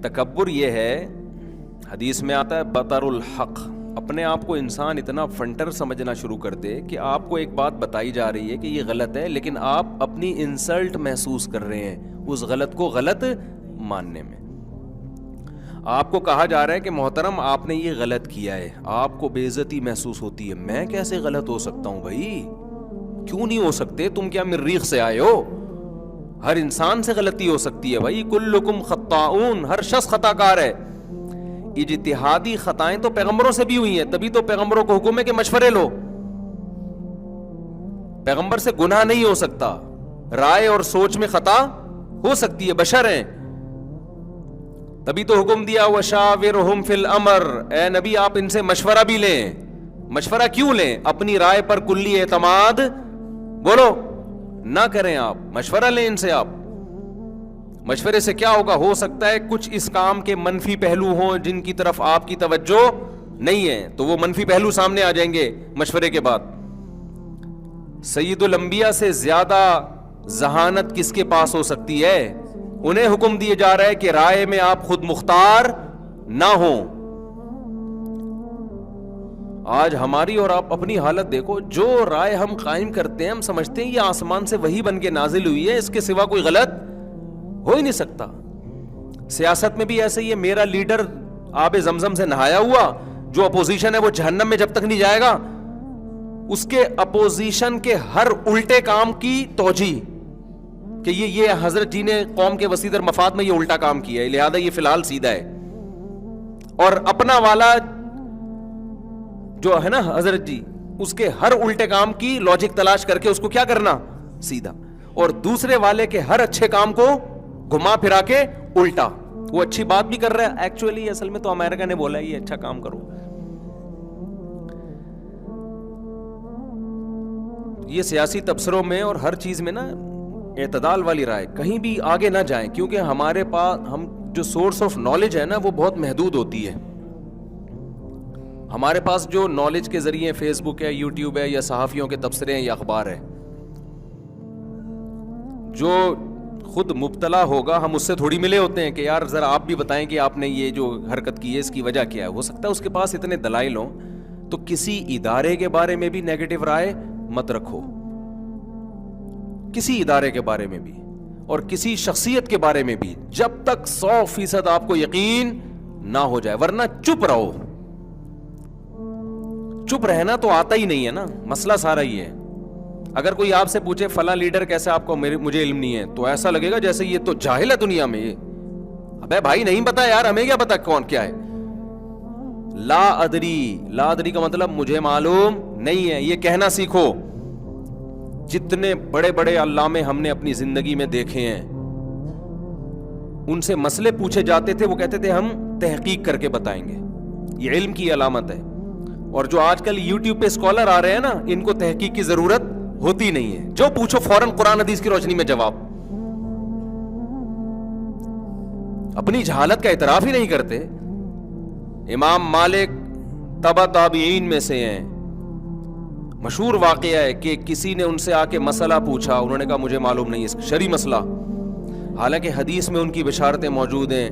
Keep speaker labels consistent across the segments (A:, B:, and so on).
A: تکبر یہ ہے، حدیث میں آتا ہے بطر الحق، اپنے آپ کو انسان اتنا فنٹر سمجھنا شروع کر دے کہ آپ کو ایک بات بتائی جا رہی ہے کہ یہ غلط ہے، لیکن آپ اپنی انسلٹ محسوس کر رہے ہیں اس غلط کو غلط ماننے میں۔ آپ کو کہا جا رہا ہے کہ محترم آپ نے یہ غلط کیا ہے، آپ کو بے عزتی محسوس ہوتی ہے، میں کیسے غلط ہو سکتا ہوں بھائی؟ کیوں نہیں ہو سکتے؟ تم کیا مریخ سے آئے ہو؟ ہر انسان سے غلطی ہو سکتی ہے بھائی، کلکم خطاؤن، ہر شخص خطا کار ہے۔ اجتہادی خطائیں تو پیغمبروں سے بھی ہوئی ہیں، تبھی تو پیغمبروں کو حکم ہے کہ مشورے لو۔ پیغمبر سے گناہ نہیں ہو سکتا، رائے اور سوچ میں خطا ہو سکتی ہے، بشر ہیں، تبھی تو حکم دیا وشاورہم فی الامر، اے نبی آپ ان سے مشورہ بھی لیں۔ مشورہ کیوں لیں؟ اپنی رائے پر کلی اعتماد بولو نہ کریں، آپ مشورہ لیں ان سے۔ آپ مشورے سے کیا ہوگا؟ ہو سکتا ہے کچھ اس کام کے منفی پہلو ہوں جن کی طرف آپ کی توجہ نہیں ہے، تو وہ منفی پہلو سامنے آ جائیں گے مشورے کے بعد۔ سید الانبیاء سے زیادہ ذہانت کس کے پاس ہو سکتی ہے؟ انہیں حکم دیے جا رہا ہے کہ رائے میں آپ خود مختار نہ ہوں۔ آج ہماری اور آپ اپنی حالت دیکھو، جو رائے ہم قائم کرتے ہیں ہم سمجھتے ہیں یہ آسمان سے وحی بن کے نازل ہوئی ہے، اس کے سوا کوئی غلط ہو ہی نہیں سکتا۔ سیاست میں بھی ایسے ہی ہے، میرا لیڈر آب زمزم سے نہایا ہوا، جو اپوزیشن ہے وہ جہنم میں جب تک نہیں جائے گا۔ اس کے اپوزیشن کے ہر الٹے کام کی توجیہ کہ یہ حضرت جی نے قوم کے وسیع تر مفاد میں یہ الٹا کام کیا ہے، لہذا یہ فی الحال سیدھا ہے، اور اپنا والا جو ہے نا حضرت جی، اس کے ہر الٹے کام کی لاجک تلاش کر کے اس کو کیا کرنا؟ سیدھا، اور دوسرے والے کے ہر اچھے کام کو گھما پھرا کے الٹا۔ وہ اچھی بات بھی کر رہا ہے، ایکچولی اصل میں تو امریکہ نے بولا یہ اچھا کام کرو۔ یہ سیاسی تبصروں میں اور ہر چیز میں نا اعتدال والی رائے، کہیں بھی آگے نہ جائیں، کیونکہ ہمارے پاس ہم جو سورس آف نالج ہے نا وہ بہت محدود ہوتی ہے۔ ہمارے پاس جو نالج کے ذریعے فیس بک ہے، یوٹیوب ہے، یا صحافیوں کے تبصرے ہیں، یا اخبار ہے، جو خود مبتلا ہوگا ہم اس سے تھوڑی ملے ہوتے ہیں کہ یار ذرا آپ بھی بتائیں کہ آپ نے یہ جو حرکت کی ہے اس کی وجہ کیا ہے۔ ہو سکتا ہے اس کے پاس اتنے دلائل ہوں، تو کسی ادارے کے بارے میں بھی نیگیٹو رائے مت رکھو، کسی ادارے کے بارے میں بھی اور کسی شخصیت کے بارے میں بھی، جب تک 100% آپ کو یقین نہ ہو جائے، ورنہ چپ رہو۔ چپ رہنا تو آتا ہی نہیں ہے نا، مسئلہ سارا ہی ہے۔ اگر کوئی آپ سے پوچھے فلاں لیڈر کیسے، آپ کو مجھے علم نہیں ہے، تو ایسا لگے گا جیسے یہ تو جاہل ہے دنیا میں۔ یہ ابے بھائی نہیں پتا یار، ہمیں کیا پتا کون کیا ہے۔ لا ادری، لا ادری کا مطلب مجھے معلوم نہیں ہے، یہ کہنا سیکھو۔ جتنے بڑے بڑے علامے ہم نے اپنی زندگی میں دیکھے ہیں، ان سے مسئلے پوچھے جاتے تھے، وہ کہتے تھے ہم تحقیق کر کے بتائیں گے۔ یہ علم کی علامت ہے۔ اور جو آج کل یوٹیوب پہ اسکالر آ رہے ہیں نا، ان کو تحقیق کی ضرورت ہوتی نہیں ہے، جو پوچھو فوراً قرآن حدیث کی روشنی میں جواب۔ اپنی جہالت کا اعتراف ہی نہیں کرتے۔ امام مالک تبع تابعین میں سے ہیں، مشہور واقعہ ہے کہ کسی نے ان سے آ کے مسئلہ پوچھا، انہوں نے کہا مجھے معلوم نہیں، اس شرعی مسئلہ، حالانکہ حدیث میں ان کی بشارتیں موجود ہیں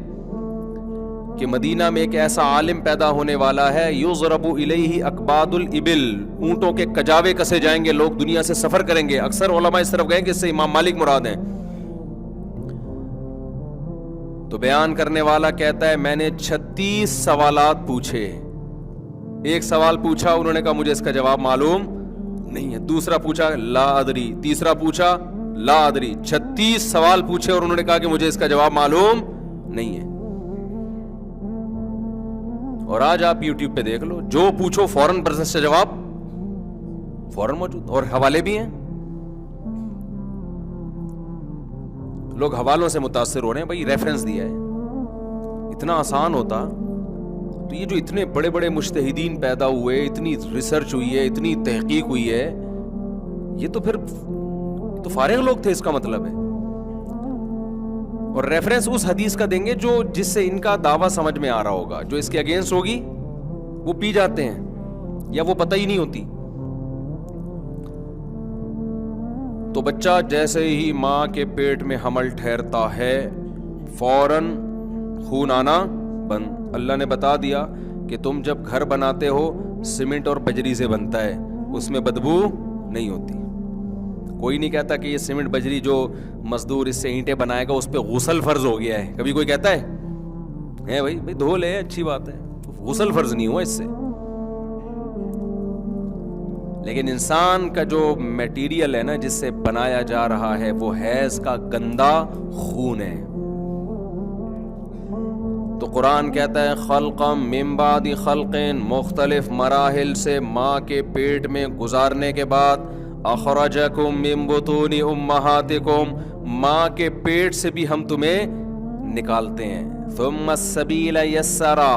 A: کہ مدینہ میں ایک ایسا عالم پیدا ہونے والا ہے، یضرب الیہ اکباد الابل، اونٹوں کے کجاوے کسے جائیں گے، لوگ دنیا سے سفر کریں گے۔ اکثر علماء اس طرف گئے کہ اس سے امام مالک مراد ہیں۔ تو بیان کرنے والا کہتا ہے میں نے 36 سوالات پوچھے، ایک سوال پوچھا، انہوں نے کہا مجھے اس کا جواب معلوم نہیں ہے، دوسرا پوچھا لا ادری، تیسرا پوچھا لا ادری، 36 سوال پوچھے اور انہوں نے کہا کہ مجھے اس کا جواب معلوم نہیں ہے۔ اور آج آپ یوٹیوب پہ دیکھ لو، جو پوچھو فوراً پرسنس سے جواب فوراً موجود، اور حوالے بھی ہیں۔ لوگ حوالوں سے متاثر ہو رہے ہیں، بھائی ریفرنس دیا ہے۔ اتنا آسان ہوتا تو یہ جو اتنے بڑے بڑے مجتہدین پیدا ہوئے، اتنی ریسرچ ہوئی ہے، اتنی تحقیق ہوئی ہے، یہ تو پھر تو فارغ لوگ تھے، اس کا مطلب ہے۔ اور ریفرنس اس حدیث کا دیں گے جو جس سے ان کا دعویٰ سمجھ میں آ رہا ہوگا، جو اس کے اگینسٹ ہوگی وہ پی جاتے ہیں یا وہ پتہ ہی نہیں ہوتی۔ تو بچہ جیسے ہی ماں کے پیٹ میں حمل ٹھہرتا ہے، فوراً خون آنا بند. اللہ نے بتا دیا کہ تم جب گھر بناتے ہو سیمنٹ اور بجری سے بنتا ہے, اس میں بدبو نہیں ہوتی. کوئی نہیں کہتا کہ یہ سیمنٹ بجری جو مزدور اس سے اینٹیں بنائے گا اس پہ غسل فرض ہو گیا ہے. کبھی کوئی کہتا ہے بھائی دھو لے, اچھی بات ہے, غسل فرض نہیں ہوا اس سے. لیکن انسان کا جو میٹیریل ہے نا جس سے بنایا جا رہا ہے وہ حیض کا گندا خون ہے. تو قرآن کہتا ہے خلقا من بعد خلق, مختلف مراحل سے ماں کے پیٹ میں گزارنے کے بعد اخرجکم من بطون امہاتکم, ماں کے پیٹ سے بھی ہم تمہیں نکالتے ہیں. ثم السبیل یسرا,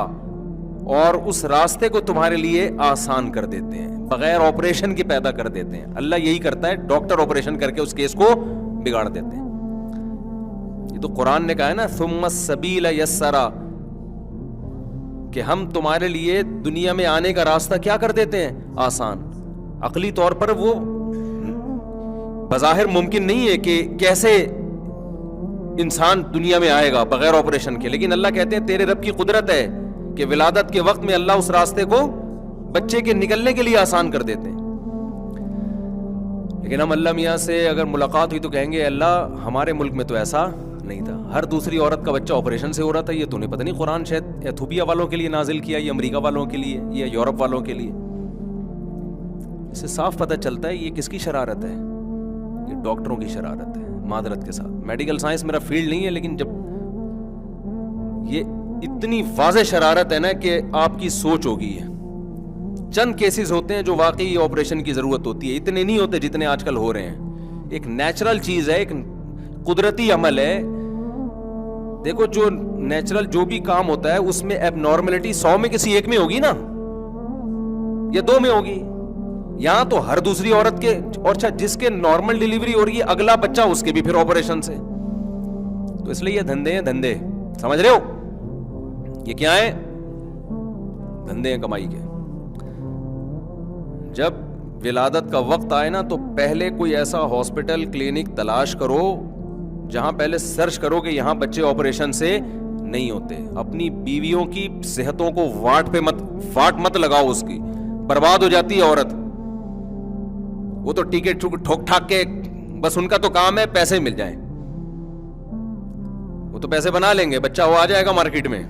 A: اور اس راستے کو تمہارے لیے آسان کر دیتے ہیں, بغیر آپریشن کے پیدا کر دیتے ہیں. اللہ یہی کرتا ہے, ڈاکٹر آپریشن کر کے اس کیس کو بگاڑ دیتے ہیں. یہ تو قرآن نے کہا ہے نا ثم السبیل یسرا, کہ ہم تمہارے لیے دنیا میں آنے کا راستہ کیا کر دیتے ہیں, آسان. عقلی طور پر وہ بظاہر ممکن نہیں ہے کہ کیسے انسان دنیا میں آئے گا بغیر آپریشن کے, لیکن اللہ کہتے ہیں تیرے رب کی قدرت ہے کہ ولادت کے وقت میں اللہ اس راستے کو بچے کے نکلنے کے لیے آسان کر دیتے ہیں. لیکن ہم اللہ میاں سے اگر ملاقات ہوئی تو کہیں گے اللہ ہمارے ملک میں تو ایسا نہیں تھا, ہر دوسری عورت کا بچہ آپریشن سے ہو رہا تھا. یہ تو نہیں پتہ نہیں قرآن شاید ایتھوپیا والوں کے لیے نازل کیا, یہ امریکہ والوں کے لیے, یہ یورپ والوں کے لیے. اس سے صاف پتہ چلتا ہے یہ کس کی شرارت ہے, یہ ڈاکٹروں کی شرارت ہے. معذرت کے ساتھ, میڈیکل سائنس میرا فیلڈ نہیں ہے, لیکن جب یہ اتنی واضح شرارت ہے نا کہ آپ کی سوچ ہوگی. ہے چند کیسز ہوتے ہیں جو واقعی آپریشن کی ضرورت ہوتی ہے, اتنے نہیں ہوتے جتنے آج کل ہو رہے ہیں. ایک نیچرل چیز ہے, ایک قدرتی عمل ہے. دیکھو جو نیچرل جو بھی کام ہوتا ہے اس میں ایب نارملٹی 100 میں کسی ایک میں ہوگی نا, یا 2 میں ہوگی. یہاں تو ہر دوسری عورت کے, اور جس کے نارمل ڈیلیوری ہو رہی ہے اگلا بچہ اس کے بھی پھر آپریشن سے. تو اس لیے یہ دھندے ہیں, دھندے سمجھ رہے ہو, یہ کیا ہے, دھندے ہیں کمائی کے. جب ولادت کا وقت آئے نا تو پہلے کوئی ایسا ہاسپٹل کلینک تلاش کرو جہاں پہلے سرچ کرو کہ یہاں بچے آپریشن سے نہیں ہوتے. اپنی بیویوں کی صحتوں کو واٹ مت لگاؤ, اس کی برباد ہو جاتی ہے عورت. وہ تو ٹیکے ٹھوک ٹھاک کے, بس ان کا تو کام ہے پیسے مل جائیں, وہ تو پیسے بنا لیں گے, بچہ وہ آ جائے گا مارکیٹ میں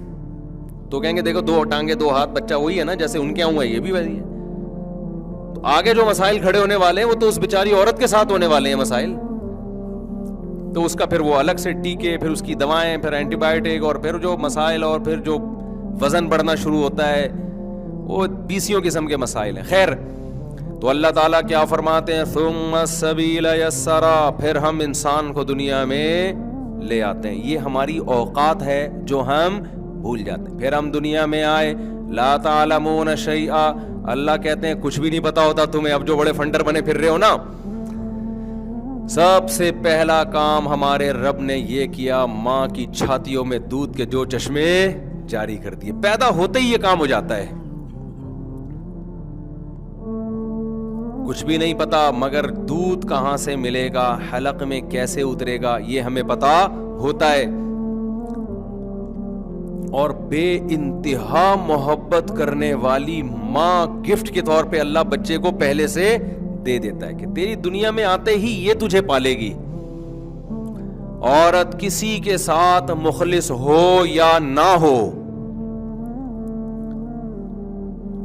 A: تو کہیں گے دیکھو 2 ٹانگیں 2 ہاتھ, بچہ وہی ہے نا جیسے ان کے ہوا ہے, یہ بھی وہی ہے. تو آگے جو مسائل کھڑے ہونے والے ہیں وہ تو اس بیچاری عورت کے ساتھ ہونے والے ہیں مسائل. تو اس کا پھر وہ الگ سے ٹیکے, پھر اس کی دوائیں, پھر اینٹی بایوٹک, اور پھر جو مسائل, اور پھر جو وزن بڑھنا شروع ہوتا ہے وہ 20 قسم کے مسائل ہیں. خیر, تو اللہ تعالیٰ کیا فرماتے ہیں, ثم السبیل یسرا, پھر ہم انسان کو دنیا میں لے آتے ہیں. یہ ہماری اوقات ہے جو ہم بھول جاتے ہیں. پھر ہم دنیا میں آئے, لا تعلمون شیئا, اللہ کہتے ہیں کچھ بھی نہیں پتا ہوتا تمہیں. اب جو بڑے فنڈر بنے پھر رہے ہو نا, سب سے پہلا کام ہمارے رب نے یہ کیا, ماں کی چھاتیوں میں دودھ کے 2 چشمے جاری کر دیے. پیدا ہوتے ہی یہ کام ہو جاتا ہے. کچھ بھی نہیں پتا, مگر دودھ کہاں سے ملے گا, حلق میں کیسے اترے گا, یہ ہمیں پتا ہوتا ہے. اور بے انتہا محبت کرنے والی ماں گفٹ کے طور پہ اللہ بچے کو پہلے سے دے دیتا ہے کہ تیری دنیا میں آتے ہی یہ تجھے پالے گی. عورت کسی کے ساتھ مخلص ہو یا نہ ہو,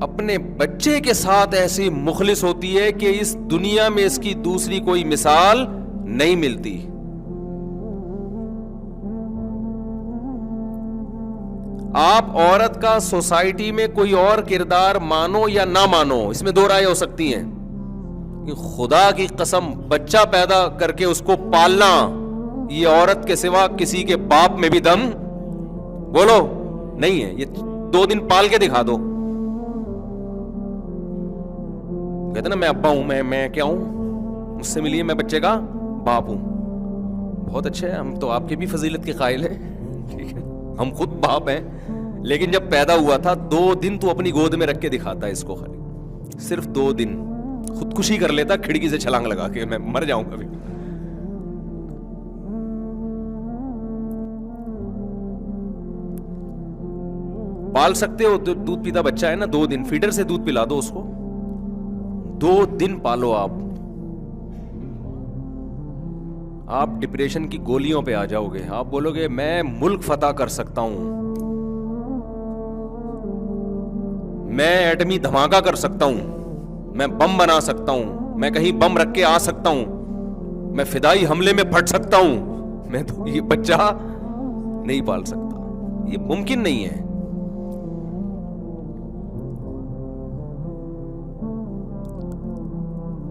A: اپنے بچے کے ساتھ ایسی مخلص ہوتی ہے کہ اس دنیا میں اس کی دوسری کوئی مثال نہیں ملتی. آپ عورت کا سوسائٹی میں کوئی اور کردار مانو یا نہ مانو, اس میں 2 رائے ہو سکتی ہیں. خدا کی قسم بچہ پیدا کر کے اس کو پالنا, یہ عورت کے سوا کسی کے باپ میں بھی دم بولو نہیں ہے. یہ 2 دن پال کے دکھا دو, کہتے نا میں ابا ہوں, میں کیا ہوں, مجھ سے ملیے, میں بچے کا باپ ہوں. بہت اچھا ہے, ہم تو آپ کے بھی فضیلت کے قائل ہیں, ٹھیک ہے, ہم خود باپ ہیں. لیکن جب پیدا ہوا تھا 2 دن تو اپنی گود میں رکھ کے دکھاتا ہے اس کو, خالی صرف 2 دن خودکشی کر لیتا کھڑکی سے چھلانگ لگا کے, میں مر جاؤں کبھی. پال سکتے ہو. دودھ پیتا بچہ ہے نا, 2 دن فیڈر سے دودھ پلا دو اس کو, 2 دن پالو. آپ ڈپریشن کی گولیوں پہ آ جاؤ گے. آپ بولو گے میں ملک فتح کر سکتا ہوں, میں ایٹمی دھماکہ کر سکتا ہوں, میں بم بنا سکتا ہوں, میں کہیں بم رکھ کے آ سکتا ہوں, میں فدائی حملے میں پھٹ سکتا ہوں. میں تو یہ بچہ نہیں پال سکتا, یہ ممکن نہیں ہے.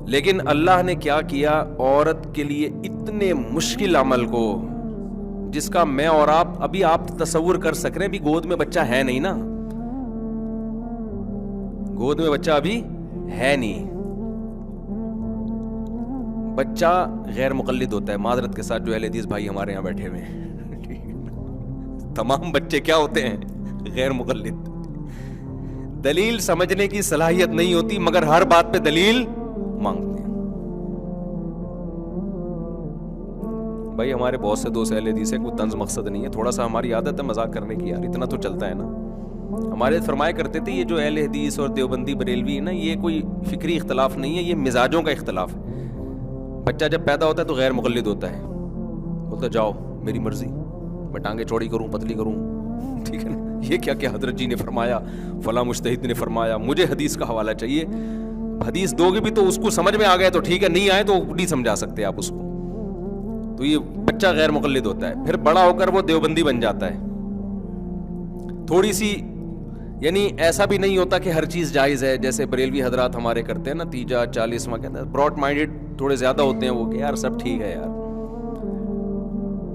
A: لیکن اللہ نے کیا کیا, عورت کے لیے اتنے مشکل عمل کو جس کا میں اور آپ تصور کر سک رہے ہیں. ابھی گود میں بچہ ہے نہیں نا, گود میں بچہ ابھی ہے نہیں. بچہ غیر مقلد ہوتا ہے, معذرت کے ساتھ جو اہل حدیث بھائی ہمارے یہاں بیٹھے ہوئے ہیں, تمام بچے کیا ہوتے ہیں, غیر مقلد. دلیل سمجھنے کی صلاحیت نہیں ہوتی مگر ہر بات پہ دلیل مانگتے ہیں. بھائی ہمارے بہت سے دوست اہل حدیث ہیں, کوئی طنز مقصد نہیں ہے, تھوڑا سا ہماری عادت ہے مذاق کرنے کی, یار اتنا تو چلتا ہے نا. ہمارے فرمایا کرتے تھے یہ جو اہل حدیث اور دیوبندی بریلوی ہے نا, یہ کوئی فکری اختلاف نہیں ہے, یہ مزاجوں کا اختلاف ہے. بچہ جب پیدا ہوتا ہے تو غیر مقلد ہوتا ہے, بولتا جاؤ میری مرضی, میں ٹانگیں چوڑی کروں پتلی کروں, ٹھیک ہے نا. یہ کیا کہ حضرت جی نے فرمایا, فلاں مجتہد نے فرمایا, مجھے حدیث کا حوالہ چاہیے. حدیث دو گے بھی تو اس کو سمجھ میں آ گئے تو ٹھیک ہے, نہیں آئے تو نہیں سمجھا سکتے آپ اس کو. تو یہ بچہ غیر مقلد ہوتا ہے. پھر بڑا ہو کر وہ دیوبندی بن جاتا ہے. تھوڑی سی یعنی ایسا بھی نہیں ہوتا کہ ہر چیز جائز ہے, جیسے بریلوی حضرات ہمارے کرتے ہیں نا, 30 40واں کہتے ہیں, براڈ مائنڈڈ تھوڑے زیادہ ہوتے ہیں وہ کہ یار سب ٹھیک ہے یار,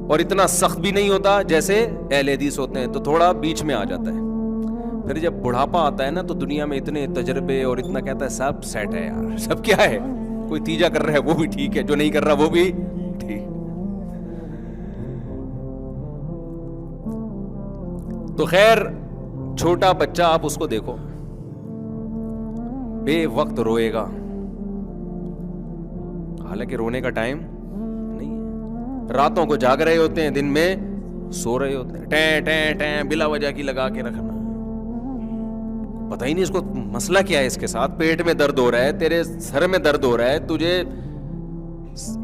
A: اور اتنا سخت بھی نہیں ہوتا جیسے اہل حدیث ہوتے ہیں, تو تھوڑا بیچ میں آ جاتا ہے. پھر جب بڑھاپا آتا ہے نا تو دنیا میں اتنے تجربے اور اتنا کہتا ہے سب سیٹ ہے یار, سب کیا ہے, کوئی تیجا کر رہا ہے وہ بھی ٹھیک ہے, جو نہیں کر رہا وہ بھی ٹھیک. تو خیر چھوٹا بچہ آپ اس کو دیکھو, بے وقت روئے گا, حالانکہ رونے کا ٹائم نہیں ہے. راتوں کو جاگ رہے ہوتے ہیں, دن میں سو رہے ہوتے ہیں, ٹیں ٹیں ٹیں بلا وجہ کی لگا کے رکھنا, پتہ ہی نہیں اس کو مسئلہ کیا ہے. اس کے ساتھ پیٹ میں درد ہو رہا ہے, تیرے سر میں درد ہو رہا ہے, تجھے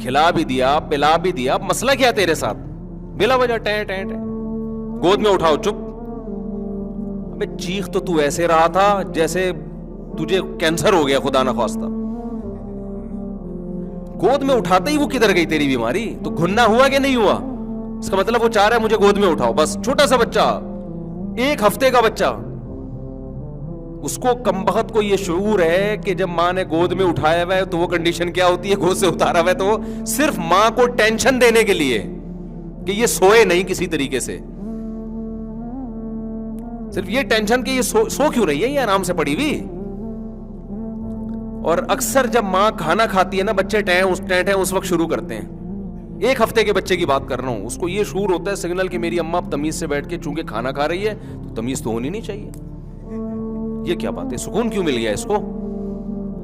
A: کھلا بھی دیا پلا بھی دیا, مسئلہ کیا تیرے ساتھ, بلا وجہ ٹیں ٹیں ٹیں. گود میں اٹھاؤ, چپ. ابے چیخ تو ایسے رہا تھا جیسے تجھے کینسر ہو گیا خدا نہ خواستہ. گود میں اٹھاتے ہی وہ کدھر گئی تیری بیماری, تو گھننا ہوا کہ نہیں ہوا, اس کا مطلب وہ چاہ رہا ہے مجھے گود میں اٹھاؤ بس. چھوٹا سا بچہ, 1 ہفتے کا بچہ, اس کو کمبخت کو یہ شعور ہے کہ جب ماں نے گود میں اٹھایا ہوا ہے تو وہ کنڈیشن کیا ہوتی ہے, گود سے اتارا ہوا ہے تو صرف ماں کو ٹینشن دینے کے لیے کہ یہ سوئے نہیں کسی طریقے سے, صرف یہ ٹینشن کہ یہ سو کیوں رہی ہے, یہ آرام سے پڑی ہوئی. اور اکثر جب ماں کھانا کھاتی ہے نا, بچے ٹیں اس وقت شروع کرتے ہیں. 1 ہفتے کے بچے کی بات کر رہا ہوں, اس کو یہ شعور ہوتا ہے سگنل کہ میری اماں تمیز سے بیٹھ کے چونکہ کھانا کھا رہی ہے تو تمیز تو ہونی نہیں چاہیے. یہ کیا بات ہے, سکون کیوں مل گیا اس کو.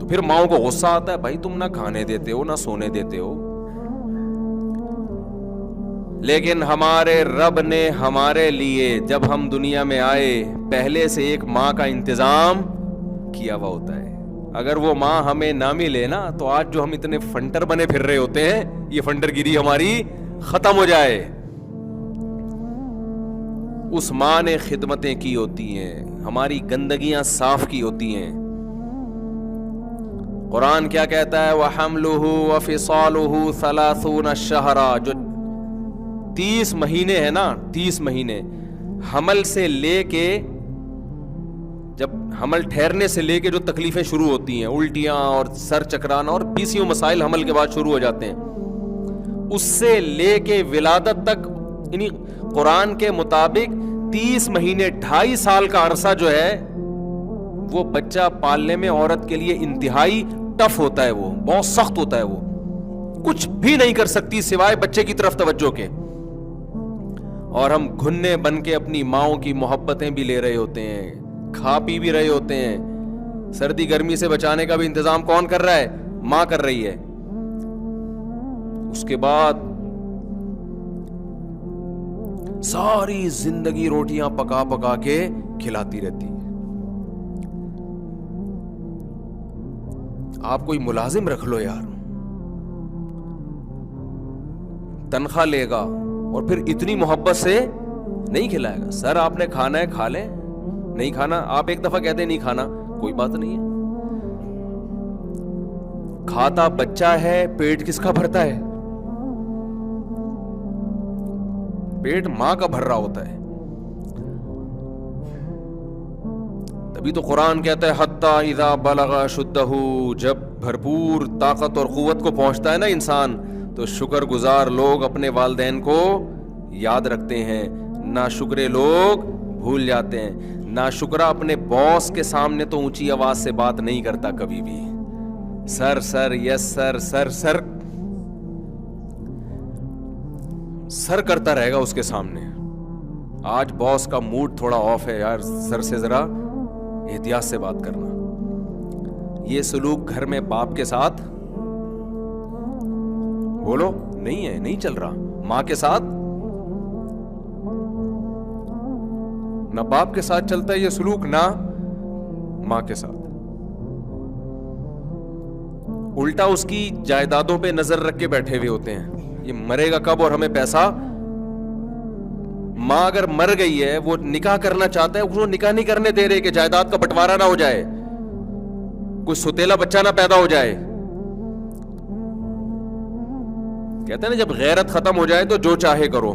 A: تو پھر ماؤں کو غصہ آتا ہے, بھائی تم نہ کھانے دیتے ہو نہ سونے دیتے ہو. لیکن ہمارے رب نے ہمارے لیے جب ہم دنیا میں آئے پہلے سے ایک ماں کا انتظام کیا ہوا ہوتا ہے. اگر وہ ماں ہمیں نہ ملے نا تو آج جو ہم اتنے فنٹر بنے پھر رہے ہوتے ہیں, یہ فنٹر گیری ہماری ختم ہو جائے. اس ماں نے خدمتیں کی ہوتی ہیں, ہماری گندگیاں صاف کی ہوتی ہیں. قرآن کیا کہتا ہے, وَحَمْلُهُ وَفِصَالُهُ 30 شَهْرًا, جو 30 مہینے ہیں نا, 30 مہینے حمل سے لے کے, جب حمل ٹھہرنے سے لے کے جو تکلیفیں شروع ہوتی ہیں, الٹیاں اور سر چکرانا اور 20 مسائل حمل کے بعد شروع ہو جاتے ہیں, اس سے لے کے ولادت تک, یعنی قرآن کے مطابق 30 مہینے 2.5 سال کا عرصہ جو ہے وہ بچہ پالنے میں عورت کے لیے انتہائی ٹف ہوتا ہے, وہ بہت سخت ہوتا ہے. وہ کچھ بھی نہیں کر سکتی سوائے بچے کی طرف توجہ کے, اور ہم گھننے بن کے اپنی ماؤں کی محبتیں بھی لے رہے ہوتے ہیں, کھا پی بھی رہے ہوتے ہیں. سردی گرمی سے بچانے کا بھی انتظام کون کر رہا ہے, ماں کر رہی ہے. اس کے بعد ساری زندگی روٹیاں پکا پکا کے کھلاتی رہتی ہے. آپ کوئی ملازم رکھ لو یار, تنخواہ لے گا اور پھر اتنی محبت سے نہیں کھلائے گا. سر آپ نے کھانا ہے کھا لیں, نہیں کھانا آپ ایک دفعہ کہتے ہیں نہیں کھانا, کوئی بات نہیں ہے. کھاتا بچہ ہے, پیٹ کس کا بھرتا ہے؟ پیٹ ماں کا بھر رہا ہوتا ہے. تبھی تو قرآن کہتا ہے حتی اذا بلغ شدہ, جب بھرپور طاقت اور قوت کو پہنچتا ہے نا انسان, تو شکر گزار لوگ اپنے والدین کو یاد رکھتے ہیں, ناشکرے لوگ بھول جاتے ہیں. ناشکرا اپنے باس کے سامنے تو اونچی آواز سے بات نہیں کرتا کبھی بھی, سر سر یس سر سر سر سر کرتا رہے گا اس کے سامنے. آج باس کا موڈ تھوڑا آف ہے یار, سر سے ذرا احتیاط سے بات کرنا. یہ سلوک گھر میں باپ کے ساتھ بولو نہیں ہے, نہیں چل رہا. ماں کے ساتھ نہ باپ کے ساتھ چلتا ہے یہ سلوک, نہ ماں کے ساتھ. الٹا اس کی جائیدادوں پہ نظر رکھ کے بیٹھے ہوئے ہوتے ہیں, یہ مرے گا کب اور ہمیں پیسہ. ماں اگر مر گئی ہے, وہ نکاح کرنا چاہتا ہے, وہ نکاح نہیں کرنے دے رہے کہ جائیداد کا بٹوارا نہ ہو جائے, کوئی ستیلا بچہ نہ پیدا ہو جائے. کہتے ہیں نا جب غیرت ختم ہو جائے تو جو چاہے کرو.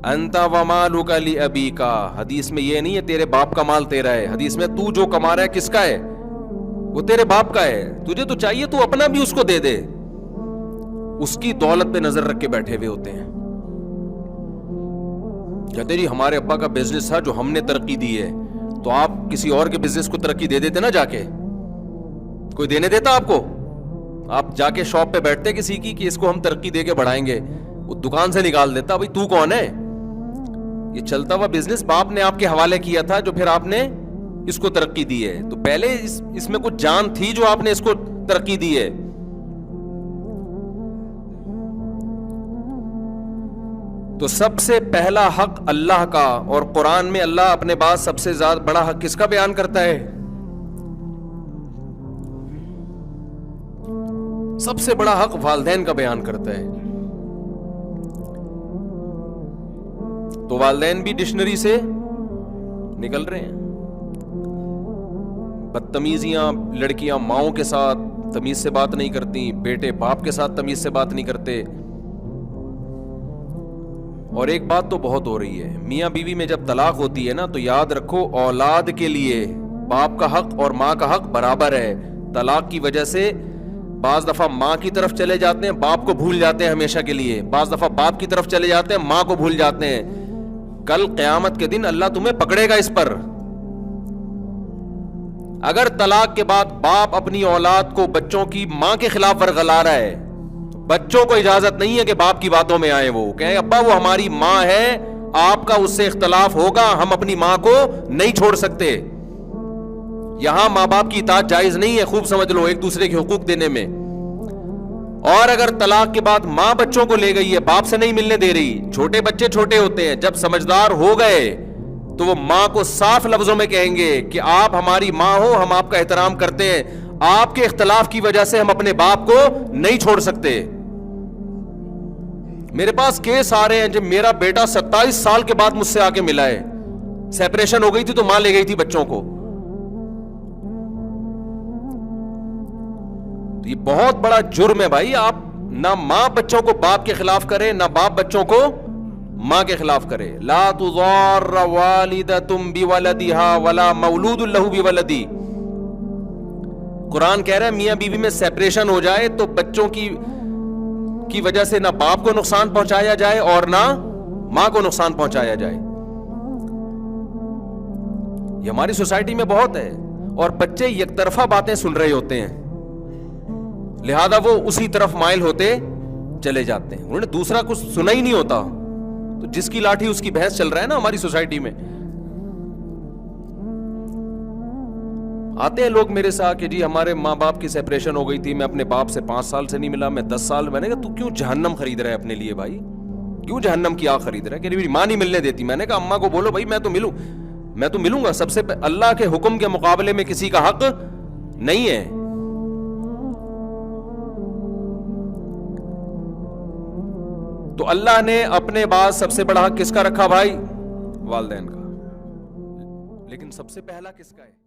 A: انت ومالک لابیک, حدیث میں یہ نہیں ہے تیرے باپ کا مال تیرا ہے, حدیث میں تو جو کما رہا ہے کس کا ہے؟ وہ تیرے باپ کا ہے. تجھے تو چاہیے تو اپنا بھی اس کو دے دے. اس کی دولت پہ نظر رکھ کے بیٹھے ہوئے ہوتے ہیں. کہتے جی ہمارے ابا کا بزنس تھا جو ہم نے ترقی دی ہے, تو آپ کسی اور کے بزنس کو ترقی دے دیتے نا جا کے. کوئی دینے دیتا آپ کو؟ آپ جا کے شاپ پہ بیٹھتے کسی کی کہ اس کو ہم ترقی دے کے بڑھائیں گے, وہ دکان سے نکال دیتا. بھائی تو کون ہے؟ یہ چلتا ہوا بزنس باپ نے آپ کے حوالے کیا تھا جو پھر آپ نے اس کو ترقی دی ہے. تو پہلے اس میں کچھ جان تھی جو آپ نے اس کو ترقی دی ہے. تو سب سے پہلا حق اللہ کا, اور قرآن میں اللہ اپنے بعد سب سے زیادہ بڑا حق کس کا بیان کرتا ہے؟ سب سے بڑا حق والدین کا بیان کرتا ہے. تو والدین بھی ڈکشنری سے نکل رہے ہیں. بدتمیزیاں, لڑکیاں ماؤں کے ساتھ تمیز سے بات نہیں کرتی, بیٹے باپ کے ساتھ تمیز سے بات نہیں کرتے. اور ایک بات تو بہت ہو رہی ہے, میاں بیوی میں جب طلاق ہوتی ہے نا, تو یاد رکھو اولاد کے لیے باپ کا حق اور ماں کا حق برابر ہے. طلاق کی وجہ سے بعض دفعہ ماں کی طرف چلے جاتے ہیں, باپ کو بھول جاتے ہیں ہمیشہ کے لیے. بعض دفعہ باپ کی طرف چلے جاتے ہیں, ماں کو بھول جاتے ہیں. کل قیامت کے دن اللہ تمہیں پکڑے گا اس پر. اگر طلاق کے بعد باپ اپنی اولاد کو بچوں کی ماں کے خلاف ورغلا رہا ہے, بچوں کو اجازت نہیں ہے کہ باپ کی باتوں میں آئے. وہ کہیں ابا وہ ہماری ماں ہے, آپ کا اس سے اختلاف ہوگا, ہم اپنی ماں کو نہیں چھوڑ سکتے. یہاں ماں باپ کی اطاعت جائز نہیں ہے, خوب سمجھ لو, ایک دوسرے کے حقوق دینے میں. اور اگر طلاق کے بعد ماں بچوں کو لے گئی ہے, باپ سے نہیں ملنے دے رہی, چھوٹے بچے چھوٹے ہوتے ہیں, جب سمجھدار ہو گئے تو وہ ماں کو صاف لفظوں میں کہیں گے کہ آپ ہماری ماں ہو, ہم آپ کا احترام کرتے ہیں, آپ کے اختلاف کی وجہ سے ہم اپنے باپ کو نہیں چھوڑ سکتے. میرے پاس کیس آ رہے ہیں جب میرا بیٹا 27 سال کے بعد مجھ سے آ کے ملا ہے, سیپریشن ہو گئی تھی تو ماں لے گئی تھی بچوں کو. یہ بہت بڑا جرم ہے بھائی. آپ نہ ماں بچوں کو باپ کے خلاف کرے, نہ باپ بچوں کو ماں کے خلاف کرے. لا تضار والدۃ بولدها ولا مولود له بولدی. قرآن کہہ رہا ہے میاں بیوی میں سیپریشن ہو جائے تو بچوں کی وجہ سے نہ باپ کو نقصان پہنچایا جائے اور نہ ماں کو نقصان پہنچایا جائے. یہ ہماری سوسائٹی میں بہت ہے, اور بچے یک طرفہ باتیں سن رہے ہوتے ہیں, لہذا وہ اسی طرف مائل ہوتے چلے جاتے ہیں. انہوں نے دوسرا کچھ سنا ہی نہیں ہوتا, تو جس کی لاٹھی اس کی بھینس چل رہا ہے نا ہماری سوسائٹی میں. آتے ہیں لوگ میرے ساتھ کہ جی ہمارے ماں باپ کی سیپریشن ہو گئی تھی, میں اپنے باپ سے 5 سال سے نہیں ملا, میں 10 سال. میں نے کہا تو کیوں جہنم خرید رہا ہے اپنے لیے بھائی, کیوں جہنم کی آگ خرید رہا ہے؟ کہ میری ماں نہیں ملنے دیتی. میں نے کہا اماں کو بولو بھائی میں تو ملوں گا. سب سے اللہ کے حکم کے مقابلے میں کسی کا حق نہیں ہے. تو اللہ نے اپنے بعد سب سے بڑا حق کس کا رکھا بھائی؟ والدین کا. لیکن سب سے پہلا کس کا ہے؟